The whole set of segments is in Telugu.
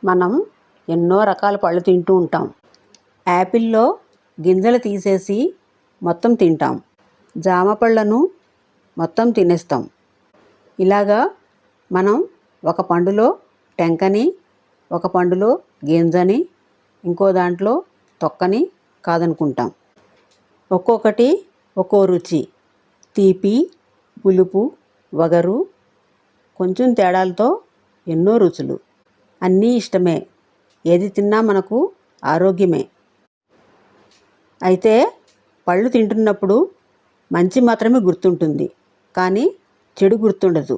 మనం ఎన్నో రకాల పళ్ళు తింటూ ఉంటాం. యాపిల్లో గింజలు తీసేసి మొత్తం తింటాం. జామ పళ్ళను మొత్తం తినేస్తాం. ఇలాగా మనం ఒక పండులో టెంకని, ఒక పండులో గింజని, ఇంకో దాంట్లో తొక్కని కాదనుకుంటాం. ఒక్కొక్కటి ఒక్కో రుచి, తీపి, పులుపు, వగరు, కొంచెం తేడాలతో ఎన్నో రుచులు. అన్నీ ఇష్టమే, ఏది తిన్నా మనకు ఆరోగ్యమే. అయితే పళ్ళు తింటున్నప్పుడు మంచి మాత్రమే గుర్తుంటుంది, కానీ చెడు గుర్తుండదు.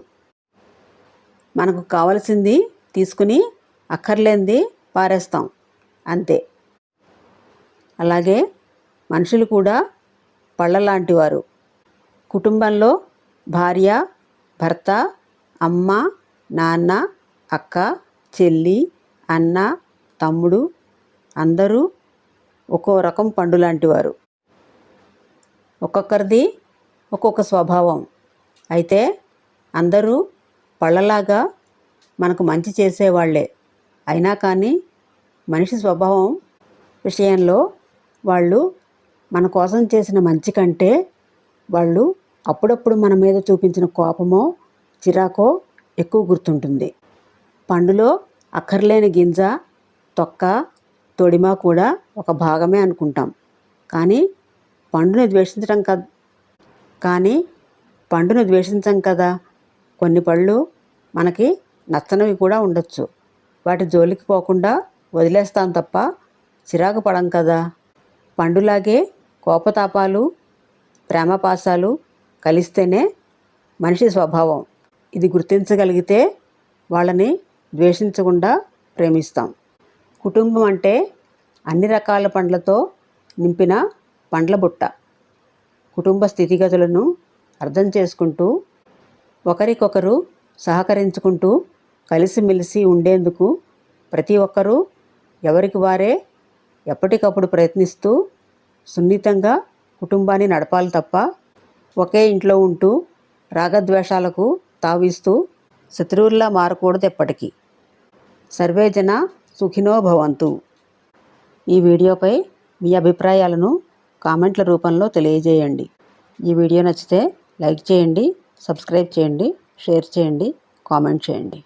మనకు కావలసింది తీసుకుని అక్కర్లేనిది పారేస్తాం, అంతే. అలాగే మనుషులు కూడా పళ్ళ లాంటివారు. కుటుంబంలో భార్య, భర్త, అమ్మ, నాన్న, అక్క, చెల్లి, అన్న, తమ్ముడు అందరూ ఒక్కో రకం పండు లాంటివారు. ఒక్కొక్కరిది ఒక్కొక్క స్వభావం. అయితే అందరూ పళ్ళలాగా మనకు మంచి చేసేవాళ్లే. అయినా కానీ మనిషి స్వభావం విషయంలో వాళ్ళు మన కోసం చేసిన మంచి కంటే వాళ్ళు అప్పుడప్పుడు మన మీద చూపించిన కోపమో చిరాకో ఎక్కువ గుర్తుంటుంది. పండులో అక్కర్లేని గింజ, తొక్క, తొడిమ కూడా ఒక భాగమే అనుకుంటాం. కానీ పండును ద్వేషించం కదా. కొన్ని పళ్ళు మనకి నచ్చనివి కూడా ఉండొచ్చు. వాటి జోలికి పోకుండా వదిలేస్తాం తప్ప చిరాకు పడం కదా. పండులాగే కోపతాపాలు, ప్రేమపాసాలు కలిస్తేనే మనిషి స్వభావం. ఇది గుర్తించగలిగితే వాళ్ళని ద్వేషించకుండా ప్రేమిస్తాం. కుటుంబం అంటే అన్ని రకాల పండ్లతో నింపిన పండ్ల బుట్ట. కుటుంబ స్థితిగతులను అర్థం చేసుకుంటూ, ఒకరికొకరు సహకరించుకుంటూ, కలిసిమెలిసి ఉండేందుకు ప్రతి ఒక్కరూ ఎవరికి వారే ఎప్పటికప్పుడు ప్రయత్నిస్తూ సున్నితంగా కుటుంబాన్ని నడపాలి తప్ప ఒకే ఇంట్లో ఉంటూ రాగద్వేషాలకు తావిస్తూ శత్రువుల్లా మారకూడదు ఎప్పటికీ. సర్వే జన సుఖినో భవంతు. ఈ వీడియోపై మీ అభిప్రాయాలను కామెంట్ల రూపంలో తెలియజేయండి. ఈ వీడియో నచ్చితే లైక్ చేయండి, సబ్స్క్రైబ్ చేయండి, షేర్ చేయండి, కామెంట్ చేయండి.